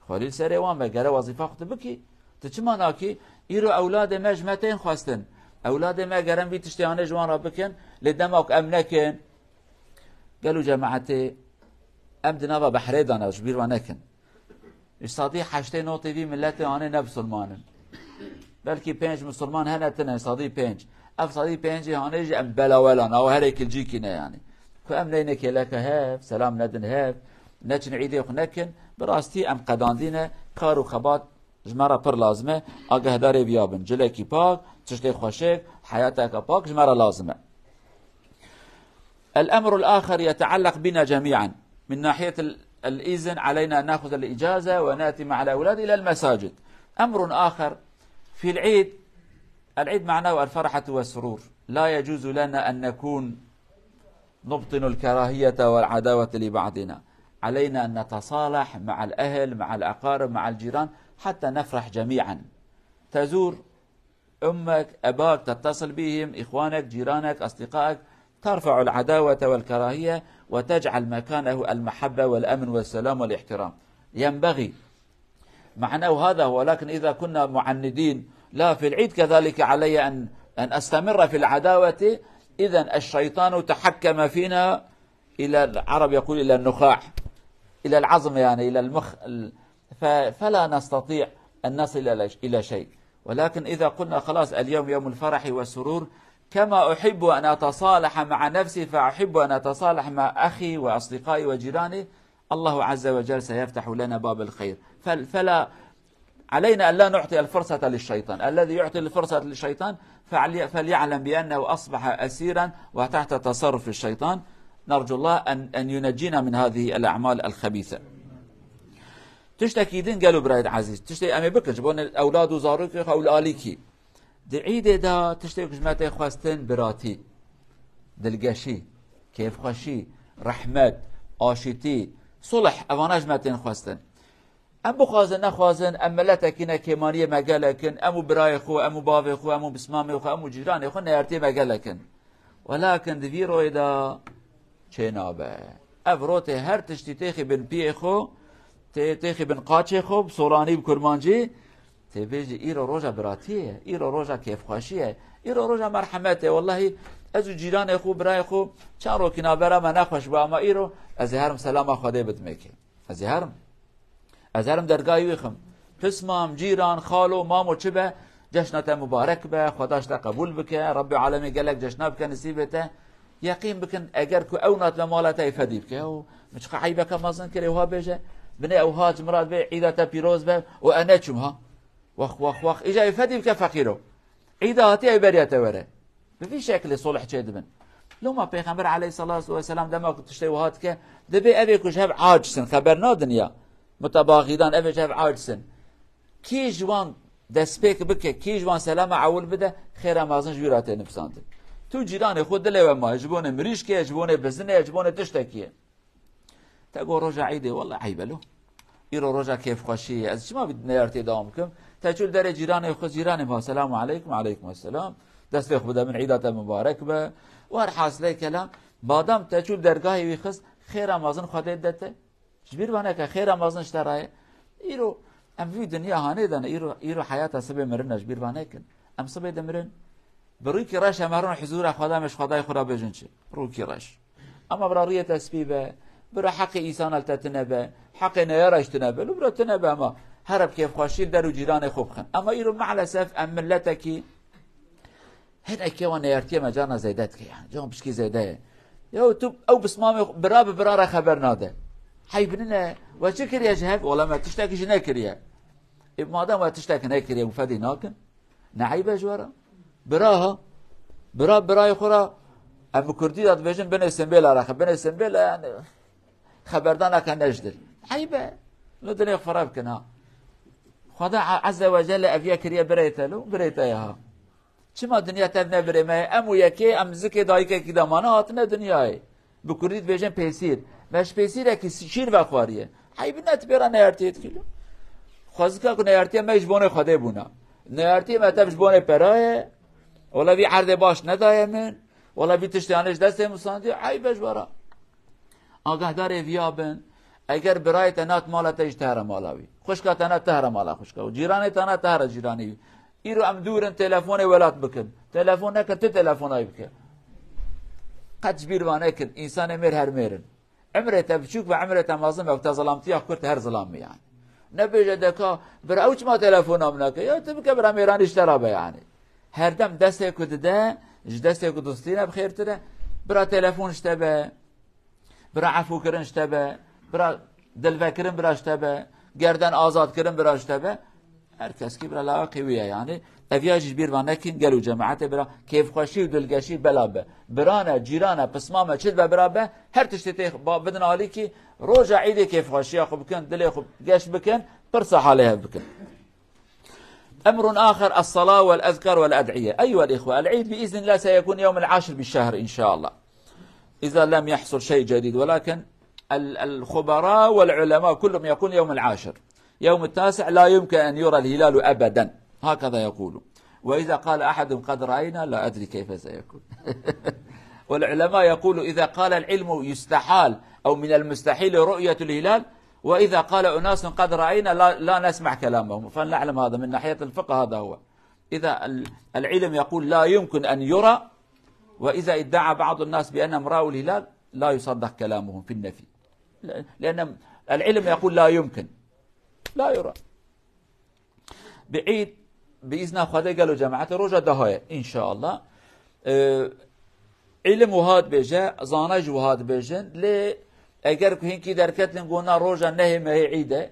خلیل سر وان بگره وظیفه خود بکی تو چه مانا کی ایرو اولاد مجمتین خواستن اولاد ما گرم بی تشتیانه جوان را بکن لدماک ام نکن قالوا جماعتي ام دنابا بحري دانا جبير ونكن استادي حشتي نوتي في ملتي انا نبسلمان بلكي بينج مسلمان هنا تنا استادي بينج اف صدي بينج هانيج ام بلا ولا او هريك الجيكنا يعني فام لينك لك هاف سلام ندن هاف نجن عيدي ونكن براستي ام قداندينا كار وخبات جمره پر لازمه آگهداری بیابن جلکی پاک تشتی خوشک حياتك پاک جمره لازمه. الأمر الآخر يتعلق بنا جميعا من ناحية الإذن علينا أن نأخذ الإجازة ونأتي مع الأولاد إلى المساجد. أمر آخر في العيد، العيد معناه الفرحة والسرور، لا يجوز لنا أن نكون نبطن الكراهية والعداوة لبعضنا، علينا أن نتصالح مع الأهل مع الأقارب مع الجيران حتى نفرح جميعا. تزور أمك أباك تتصل بهم إخوانك جيرانك أصدقائك ترفع العداوة والكراهية وتجعل مكانه المحبة والأمن والسلام والاحترام. ينبغي معناه هذا، ولكن إذا كنا معندين لا في العيد كذلك علي أن أستمر في العداوة، إذن الشيطان تحكم فينا إلى العرب يقول إلى النخاع إلى العظم يعني إلى المخ، فلا نستطيع أن نصل إلى شيء. ولكن إذا قلنا خلاص اليوم يوم الفرح والسرور، كما أحب أن أتصالح مع نفسي فأحب أن أتصالح مع أخي وأصدقائي وجيراني، الله عز وجل سيفتح لنا باب الخير. فلا علينا أن لا نعطي الفرصة للشيطان، الذي يعطي الفرصة للشيطان فليعلم بأنه أصبح أسيرا وتحت تصرف الشيطان. نرجو الله أن ينجينا من هذه الأعمال الخبيثة. تشتكي دين قالوا برايد عزيز تشتكي أمي بكش بون الأولاد وزاروك أو الآليكي دعيد دا تشتكي كشماتي خواستن براتي دلقشي كيف خشي رحمت آشتي صلح أفاناج ماتين خواستن أم بخوازن نخوازن أم ملتكينا كيمانية مقالكن أمو براي خو أمو بافي خو أمو بسمامي خو أمو جيراني خو نيارتي مقالكن، ولكن دفيرو إذا چنابه افروتي هر تشتي تيخي بن بي خو تيخي بن قاچي خو بصوراني بكرمانجي تبيجي إيرو روجا براتيه إيرو روجا كيف خوشيه إيرو روجا مرحمته. والله ازو جيران خو براي خو چارو كنا برا ما نخوش با اما إيرو ازهرم سلام خده بدميكي ازهرم درگاهی ويخم تسمام جيران خالو مامو چبه جشنات مبارك به خداش قبول بك رب العالمين قالك جشناب كان نصيبته يقين بكن اگر كو اونات مالته يفدي بك او مش قعيبك مازن كري وها بيجه بني او هاج مراد بي عيدته بيروز به وانا چمها وخ اجا يفدي بك فقيرو عيداتي بريته وره بفي شكل صلح جدبن لو ما پیغمبر عليه الصلاه والسلام دما كنت تشتي وهاتك دبي ابي كو شب عاجسن خبرنا دنيا متباغضان ابي شب عاجسن كي جوان دسبيك بك كي جوان سلام عول بده خير مازن جوراته نفسانت تو جيران خود دلوا ما جبون مريش كي جبون بزنه جبون تشتكي تقول رجع عيدي والله عيبله يرو رجع كيف خشي از ما بدنا يرتي دامكم تقول در جيران خو جيران ما السلام عليكم وعليكم السلام دست بده من عيدات مبارك به وهر حاصله كلام بادام تقول درگاهي ويخص خير مازن خدت دته جبير وانا كخير مازن اشتراي يرو ام في دنيا هاني دنا يرو حياته سبه مرن جبير وانا كن ام سبه دمرن بروكي راش امرون حضور خدا مش خدای خدا بجنش روكي راش اما براريه تسبيبه برا حق انسان التتنبه حق نيرش تنبه لو برا تنبه ما هرب كيف خاشيل درو جيران خوب خن اما يرو مع الاسف ام ملتك هنا كيوان يرتي مجانا زيدتك يعني جون بشكي زيده يو تو او بسمامي برا خبر ناده حيبننا وشكر يا جهاب والله ما تشتكي جناكريا ما دام تشتكي ناكريا وفدي ناكن نعيبه جوارا براها براي خورا ام كردي داد بيجن بن اسنبيل راخ بن اسنبيل يعني خبردان كان نجدل عيبه لو دنيا خراب كنا خدا عز وجل افيا كريا بريته ياها چما دنيا تبنى بريمه ام يكي ام زكي دايكه كده مناتنا دنياي بكردي بيجن بيسير مش بيسير كي شير وخواريه عيب نتبرا نيرتيت كيلو خازكا كنا نيرتي مجبونه خده بونا نيرتي متبش بونه پرای ولا بي عرض باش ندايه من ولا بي تشتيانش دست مساندي عيبش برا آگهدار ویابن اگر برای تنات مالا تیج تهر مالاوی خوشکا تنات تهر مالا خوشکا و جیرانی تنات تهر جیرانی ایرو ام دورن تلفون ولات بکن تلفون نکن تو تلفون های بکن قد بیر وانه کن انسان میر هر میرن عمره تبچوک و عمره تمازم وقت ظلامتی اخکرت هر ظلامی يعني نبیجه دکا برا اوچ ما تلفون هم نکن یا تبکه برا میران اشترابه يعني هر دم دسته کد ده دسته کد دستینه بخیر تره برا تلفون اشتبه برا عفو کرن اشتبه برا دلوه کرن برا اشتبه گردن آزاد کرن برا اشتبه هر کس کی برا لاقی ویه يعني اویاجش بیر و نکن گلو جماعت برا کیف خوشی و دلگشی بلا به برانه جیرانه پسمامه چید و برا به هر تشتی با بدن حالی که روز عید کیف خوشی خوب بکن دلی خوب گش بکن پرسا حاله بکن. أمر آخر الصلاة والأذكار والأدعية. أيها الإخوة العيد بإذن الله سيكون يوم 10 بالشهر إن شاء الله إذا لم يحصل شيء جديد ولكن الخبراء والعلماء كلهم يقول يوم 10 يوم 9 لا يمكن أن يرى الهلال أبدا هكذا يقولوا وإذا قال أحد قد رأينا لا أدري كيف سيكون والعلماء يقولوا إذا قال العلم يستحال أو من المستحيل رؤية الهلال وإذا قال أناس قد رأينا لا نسمع كلامهم فنعلم هذا من ناحية الفقه هذا هو إذا العلم يقول لا يمكن أن يرى وإذا ادعى بعض الناس بأنهم رأوا الهلال لا يصدق كلامهم في النفي لأن العلم يقول لا يمكن لا يرى بعيد بإذن خدا قالوا جماعة روجة دهاية إن شاء الله علم وهاد بيجا زانج وهاد بيجن لي اگر که هنکی درکت لنگونا روزا نه مه عیده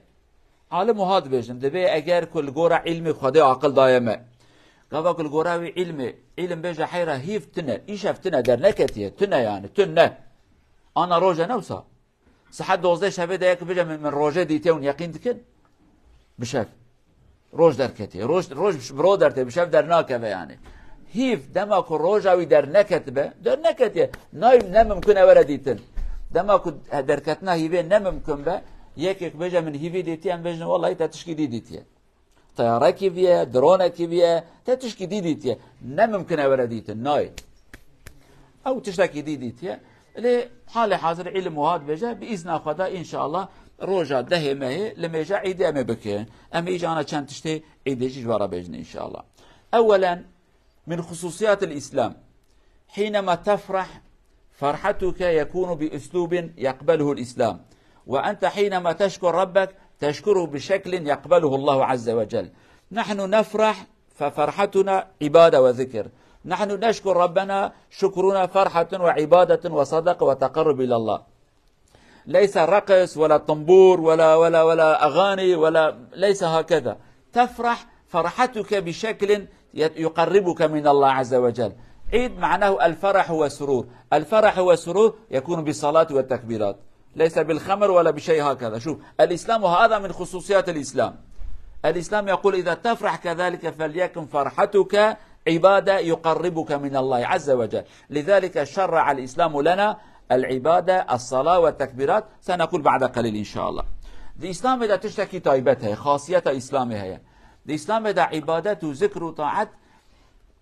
عالم وهاد بيجن دبي اگر كل جورا علم خدا عقل دايمه قبا كل جورا علم بيجا حيره هيف تنه ايش افتنه در نكتيه تنه يعني تنه انا روزا نوسا صحه 12 شبه دايك بيجا من روزا ديتون يقين دكن بشاف روز دركتيه روز برو درته بشاف در ناكبه يعني هيف دمك روزاوي در نكتبه در نكتيه نايم نممكن ورديتن دما كنت دركتنا هيفي نممكن به يك بيجا من هيفي ديتي ام بيجن والله تا تشكي ديتي طياره كيفيه درونه كيفيه تا تشكي ديتي نممكن ورديت ناي او تشتكي ديتي لي حال حاضر علم وهاد بيجا باذن خدا ان شاء الله روجا دهمه لما يجا عيد ام بكين ام اجانا كان تشتي عيدش جوارا بيجن ان شاء الله. اولا من خصوصيات الاسلام حينما تفرح فرحتك يكون بأسلوب يقبله الإسلام وأنت حينما تشكر ربك تشكره بشكل يقبله الله عز وجل. نحن نفرح ففرحتنا عبادة وذكر نحن نشكر ربنا شكرنا فرحة وعبادة وصدق وتقرب إلى الله ليس رقص ولا طنبور ولا أغاني ولا ليس هكذا تفرح فرحتك بشكل يقربك من الله عز وجل. عيد معناه الفرح والسرور الفرح والسرور يكون بالصلاة والتكبيرات ليس بالخمر ولا بشيء هكذا. شوف الإسلام وهذا من خصوصيات الإسلام يقول إذا تفرح كذلك فليكن فرحتك عبادة يقربك من الله عز وجل. لذلك شرع الإسلام لنا العبادة الصلاة والتكبيرات سنقول بعد قليل إن شاء الله. الإسلام إذا تشتكي طيبتها خاصية إسلامها الإسلام إذا عبادة وذكر وطاعت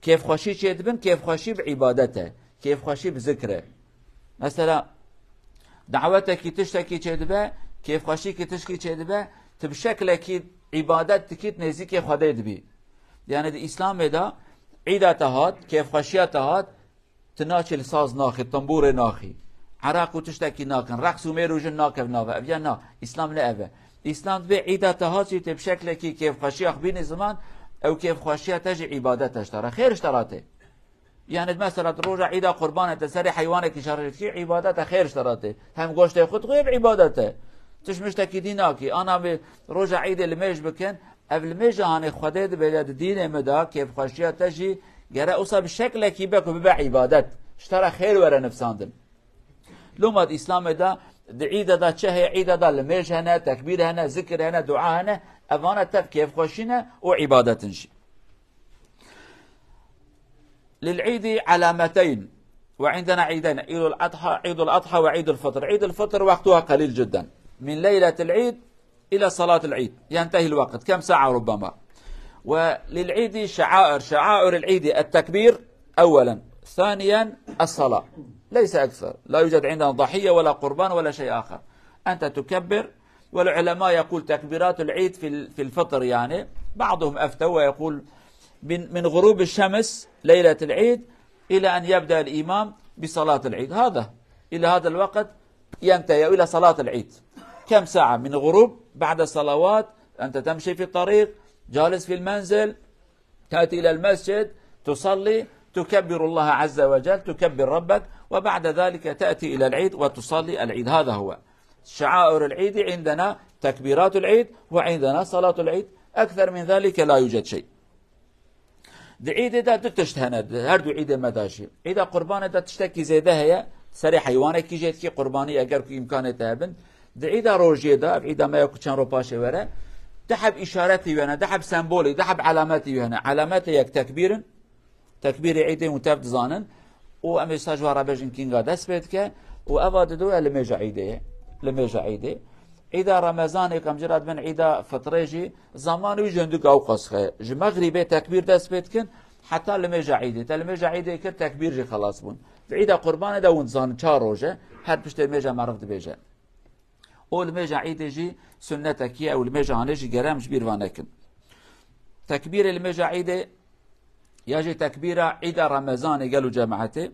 كيف خوشي تشدبن كيف خوشي بعبادته كيف خوشي بذكره مثلا دعوتك تشتكي تشدبه كيف خوشي تشكي تشدبه تبشكل اكيد عبادت تكيت نزيك خدا دبي يعني الاسلام ده عيداتهات كيف خوشياتهات تناچل ساز ناخي طنبور ناخي عراق وتشتكي ناكن رقص وميروج ناكف ناكف نا اسلام لا ابا اسلام به عيداتهات تبشكل كيف خوشي بين زمان او كيف خوشيه تجي عبادتش ترى خير اشتراته يعني مثلا روزه عيد قربان تسري حيوانك شرعت عبادته خير اشتراته هم گوشت خود غير عبادته تش مشتكي ديناكي انا روزه عيد الميج بكن قبل ميج انا خديت بلاد دين مدا كيف خوشيه تجي غير اصاب بالشكل كي بك بعبادت اشترى خير ورا نفساندن لما الاسلام ده عيد ده چه عيد ده الميج هنا تكبير هنا ذكر هنا دعاء هنا أفانا تف كيف خوشنا وعبادة شي. للعيد علامتين وعندنا عيدين عيد الأضحى وعيد الفطر. عيد الفطر وقتها قليل جدا من ليلة العيد إلى صلاة العيد ينتهي الوقت كم ساعة ربما. وللعيد شعائر العيد التكبير أولا ثانيا الصلاة ليس أكثر لا يوجد عندنا ضحية ولا قربان ولا شيء آخر أنت تكبر. والعلماء يقول تكبيرات العيد في الفطر، يعني بعضهم أفتى ويقول من غروب الشمس ليلة العيد إلى أن يبدأ الإمام بصلاة العيد، هذا إلى هذا الوقت ينتهي إلى صلاة العيد. كم ساعة من غروب بعد الصلوات، أنت تمشي في الطريق، جالس في المنزل، تأتي إلى المسجد، تصلي، تكبر الله عز وجل، تكبر ربك، وبعد ذلك تأتي إلى العيد وتصلي العيد. هذا هو شعائر العيد عندنا، تكبيرات العيد، وعندنا صلاة العيد. أكثر من ذلك لا يوجد شيء. عيد دا تشتهند هردو عيد مداشي، عيد قربان دا تشتكي زيده هي سري حيوانك كي جيت كي قرباني اگر كو امكانه تابن. عيد روجي دا عيد ما يكو چن رو باشه وره، دحب اشارتي وهنا، دحب سمبولي، دحب علاماتي وهنا. علامات يك تكبير عيد متفد زانن و ام استاجوار بجن كينغا دس بيتك و افاد دو لميجا عيده عيدا رمضان كم جراد من عيدا فطريجي زمان ويجندك او قصخه ج مغربي تكبير دس بيتكن حتى لميجا عيده كر تكبير جي خلاص بون. عيدا قربان دا ونزان 4 روزه هر بشت ميجا معرف دبيجا او لميجا عيده جي سنتك او لميجا هنجي جرامش بيروانكن. تكبير الميجا عيده يجي تكبيره عيدا رمضان قالوا جماعته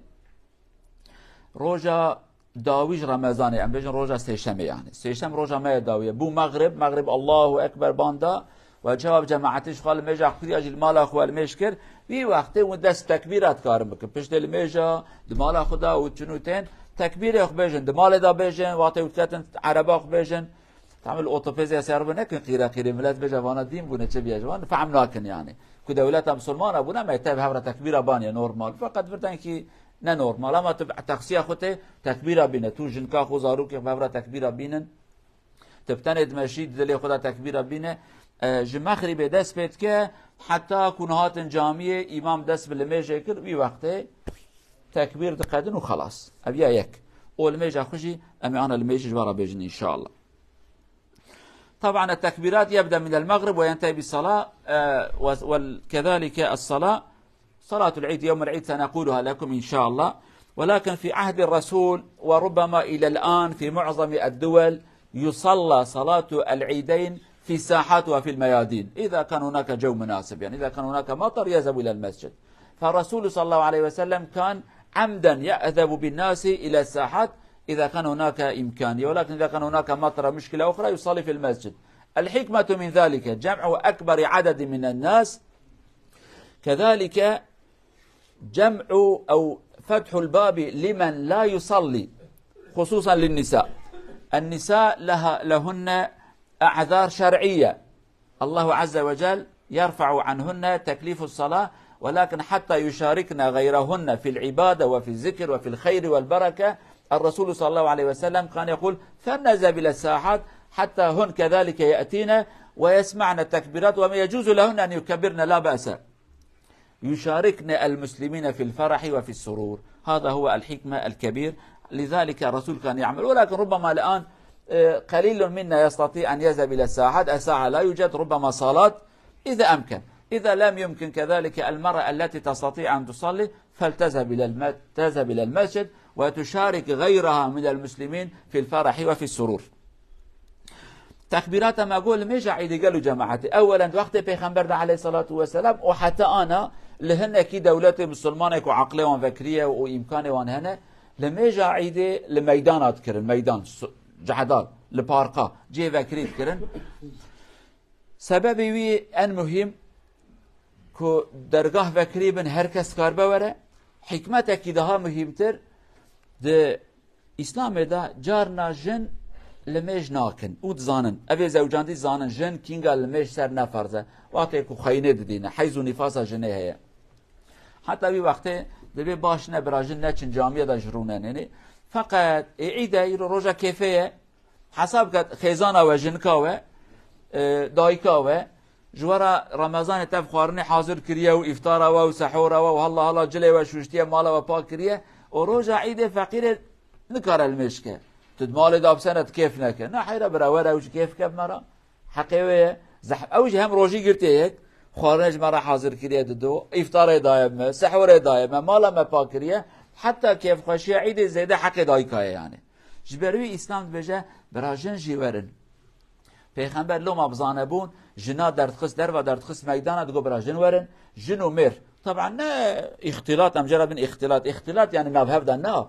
روجا داويج رمضاني ام بيجن روجا سيشم، يعني سيشم روجا ما داويه بو مغرب الله اكبر باندا وجواب جماعتش قال ميجا خدي اجل مال اخو المشكر في وقت ودس تكبيرات كارم بك بيشت الميجا دمال خدا وتشنوتين تكبير اخ بيجن دمال دا بيجن وقت وكتن عرب اخ بيجن تعمل اوتوفيزيا سيربنا كن قيره ملات بيجا وانا دين بونه تشبي جوان فهمناكن يعني كدولات مسلمان ابونا ما يتابع هبره تكبيره بانيه نورمال فقط فرتن كي نه نورمال اما تبع تقصيه خوته تكبيره بينه تو جنكا خو زارو که فبره تكبيره بينن تبتند مشيد دلی خدا تكبيره بينه جمخري به دست بيت که حتى كنهات جامعه امام دست بالميجه كر بي وقته تكبير دقدن وخلاص ابيا يك اول ميجه خوشي امي انا الميجه جوارا بيجن ان شاء الله. طبعا التكبيرات يبدا من المغرب وينتهي بالصلاه وكذلك الصلاه صلاة العيد يوم العيد سنقولها لكم إن شاء الله. ولكن في عهد الرسول وربما إلى الآن في معظم الدول يصلى صلاة العيدين في الساحات وفي الميادين إذا كان هناك جو مناسب، يعني إذا كان هناك مطر يذهب إلى المسجد. فالرسول صلى الله عليه وسلم كان عمدا يذهب بالناس إلى الساحات إذا كان هناك إمكانية، ولكن إذا كان هناك مطر مشكلة أخرى يصلي في المسجد. الحكمة من ذلك جمع أكبر عدد من الناس، كذلك جمع أو فتح الباب لمن لا يصلي خصوصا للنساء. النساء لهن أعذار شرعية، الله عز وجل يرفع عنهن تكليف الصلاة، ولكن حتى يشاركن غيرهن في العبادة وفي الذكر وفي الخير والبركة الرسول صلى الله عليه وسلم كان يقول فلنذهب إلى الساحات حتى هن كذلك يأتين ويسمعن التكبيرات وما يجوز لهن أن يكبرن لا بأس، يشاركن المسلمين في الفرح وفي السرور. هذا هو الحكمة الكبير، لذلك الرسول كان يعمل. ولكن ربما الآن قليل منا يستطيع أن يذهب إلى الساحات، الساعة لا يوجد، ربما صلاة إذا أمكن. إذا لم يمكن كذلك المرأة التي تستطيع أن تصلي فلتذهب إلى المسجد وتشارك غيرها من المسلمين في الفرح وفي السرور. تكبيرات ما أقول ميجا عيد قالوا جماعتي أولا وقت پیغمبر عليه الصلاة والسلام وحتى أنا لهن كي دولة مسلمانة كو عقلي وان فكرية وإمكاني وان هنا لميجا عيد لميدانات كرن ميدان جحدال لبارقا جي فكريت كرن سببي وي أن مهم كو درگاه فكري بن هركس كار بوره حكمتك كده مهمتر ده إسلام ده جارنا جن لميج ناكن او زانن اوی زوجاندی زانن جن کینگا لميج سر نفرزه وقتی کو خاینه دینه حیز و نفاسا جنه هيا حتى وی وقتی دبی باش نه براجن نچن جامعه دا جرونه نه فقط عیده روزا کیفیه حساب کد خیزانا و جنکا و دایکا و جوارا رمضان تف خوارنه حاضر کریه و افطارا و سحورا و هلا جلی و شوشتیه مالا و پاک کریه و روزا عیده فقیر نکار المشکه تدمال داب سنة كيف نكن نحيرا براورا وش كيف كيف مرة حقيقية أوش هم روجي قلت هيك خارج مرة حاضر كريه دو إفطار دايم سحور دايم مالا ما باكريه حتى كيف خشية عيد زيادة حق دايكاية يعني جبروي إسلام بيجا براجن جيورن پیغمبر لو ما بزانه بون جنا دردخست در و دردخست میدان دگو براجن ورن جن و مر طبعا نه اختلاط ام جربن اختلاط يعني ناف هفدن نه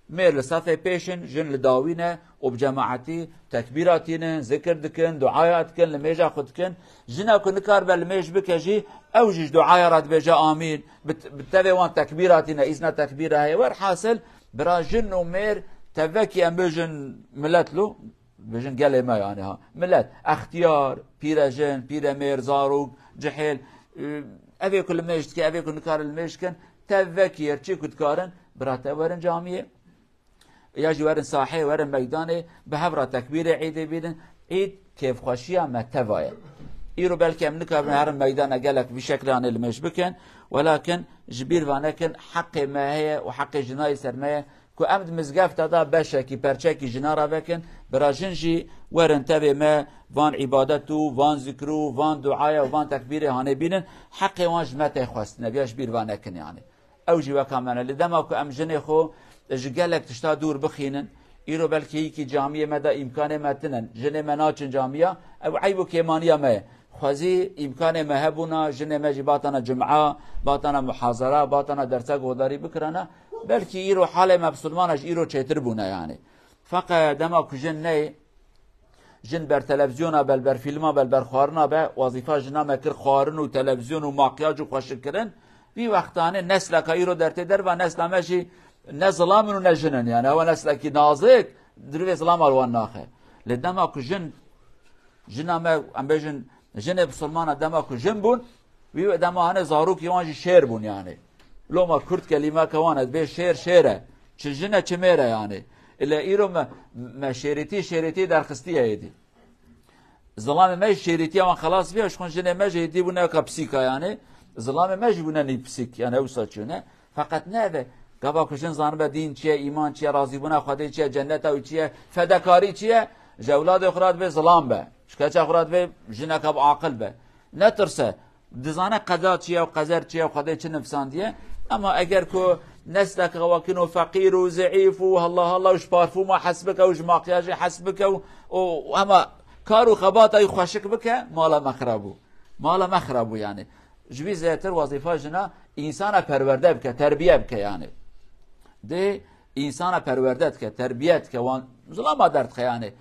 مر لصفه پیشن جن لداوینه و بجماعتی تکبیراتینه ذکر دکن دعایات کن لمیجا خود کن جنا کن کار بل میج بکجی او جیج دعای راد بجا آمین بتوی وان تکبیراتینه ایزنا تکبیره هی ور حاصل برا جن و مر تفکی ام بجن ملت لو بجن قال ما يعني ها ملت اختيار بيرجن بيرمير زاروق جحيل ابي كل مشت ابي كل كار المشكن تفكير تشي كنت كارن براته ورن جامعه ياجي ورن ساحه ورن ميدانه بهبره تكبير عيد بيدن عيد كيف خوشيه متوايه يرو بلكي من كار هرم ميدانه قالك بشكل عن المش بكن ولكن جبير وانكن حق ما هي وحق جناي سرمايه کو امد مزگفت دا بشکی پرچکی جنارا بکن براجنجی ورن تبه ما وان عبادتو وان ذکرو وان دعایا وان تکبیر هانه بینن حق وان جمت خواست نبیاش بیر وانکن يعني او جی وکامنه لدما کو ام جنه خو جگلک تشتا دور بخینن ایرو بلکه یکی جامعه مدا امکان متنن جنه مناچن جامعه او عیبو کیمانیا ما خوازی امکان مهبونا جنه مجباتنا جمعه باتنا محاضره باتنا درسه گوداری بکرانه بلکه ایرو حال مسلمانش ایرو چیتر بونه يعني فقط دما کو جن نه جن بر تلویزیون بل بر فیلم بل بر خوارنا به وظیفه جنا مکر خوارن و تلویزیون و ماکیاج و خوش کردن بی وقتانه نسل کا ایرو درته در و نسل ماشي نه ظلام و نه جنن يعني هو نسل کی نازک در ظلام الوان ناخه لدما کو جن ما ام بجن جن مسلمان دما کو جن بون وی دما هنه زاروک یوان شعر بون يعني لو ما كرت كلمة كوانت به شعره چجنه چميره يعني الا ايرو ما شيرتي درخستيه يدي ظلام ما شيرتي وان خلاص بيش خون جنه ما جدي بنا كبسيكا يعني ظلام ما جبنا ني بسيك يعني اوساچونه فقط نه قبا كشن زان به دين چه ایمان چه راضي بنا خدای چه جنت او چه فداکاری چه جولاد اخرات به ظلام به شکاچ اخرات به جنه کب عاقل به نترسه دزانه قضا چه او قذر چه خدای چه نفساندیه اما اگر کو نسلك غواكن فقير وزعيف والله الله وش بارفوم حسبك وش ماكياج حسبك وهما كارو خباط اي خوشك بك مالا مخربو يعني جبي زيتر وظيفه جنا انسان پرورده بك تربيه بك يعني دي انسان پرورده بك تربيه بك وان ظلام درت يعني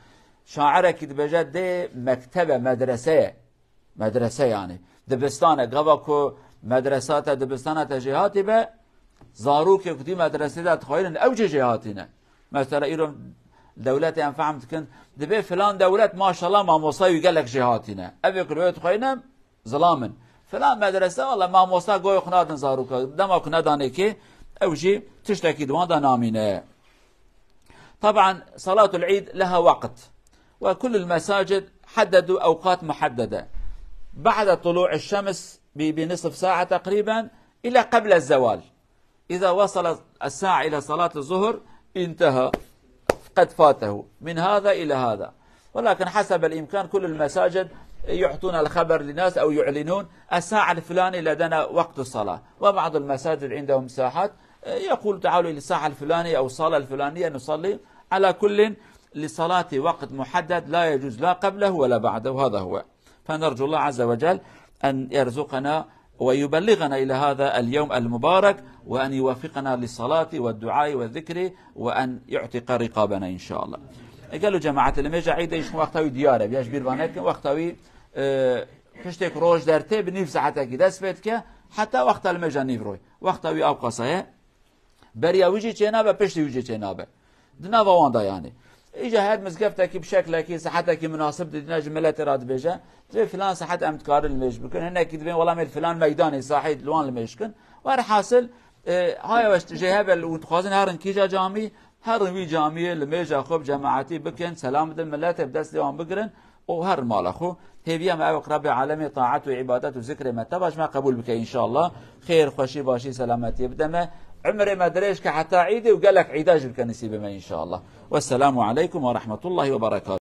شاعرك بجد دي مكتبه مدرسه يعني دبستانه غواكو مدرسات دبستانات جهاتي به زاروك كدي مدرسه ده تخيلن اوج جهاتنا مثلا ايرو دولت ان فهمت كن دبي فلان دولت ما شاء الله ما موصي قال لك جهاتنا ابي كل تخيلن ظلامن فلان مدرسه والله ما موصى قوي خنادن زاروك دما كنا داني كي اوجي تشتكي دوان دا نامينه طبعا صلاه العيد لها وقت وكل المساجد حددوا اوقات محدده بعد طلوع الشمس بنصف ساعة تقريبا إلى قبل الزوال إذا وصل الساعة إلى صلاة الظهر انتهى قد فاته من هذا إلى هذا ولكن حسب الإمكان كل المساجد يعطون الخبر للناس أو يعلنون الساعة الفلانية لدينا وقت الصلاة وبعض المساجد عندهم ساحات يقول تعالوا إلى الساعة الفلانية أو الصلاة الفلانية نصلي على كل لصلاة وقت محدد لا يجوز لا قبله ولا بعده وهذا هو فنرجو الله عز وجل أن يرزقنا ويبلغنا إلى هذا اليوم المبارك وأن يوفقنا للصلاة والدعاء والذكر وأن يعتق رقابنا إن شاء الله. قالوا جماعة الميجا عيد إيش وقتاوي ديارة بياش بيربانك وقتاوي پشتك روش درته بنيف ساعتك دست بيتك حتى وقت الميجا نيفروي وقتاوي أوقاسه بريا ويجي چنابه پشت ويجي چنابه دنا واندا يعني اجا هاد مزقفتك بشكلك صحتك مناسب دينا جملات راد بيجا زي فلان صحت امتكار المش بكن هنا كدبين والله من فلان ميداني صاحي لوان المشكن وار حاصل هاي واش جهاب وتخازن هرن كيجا جامي هرن وي جامي الميجا خب جماعتي بكن سلامه الملات بدس ديوان بقرن وهر مال اخو هيبيا مع رب العالمين طاعته وعبادته وذكر ما تباش ما قبول بك ان شاء الله خير خوشي باشي سلامتي بدمه عمري ما دريش حتى عيدي وقال لك عيداج بك نسيب ما ان شاء الله والسلام عليكم ورحمه الله وبركاته.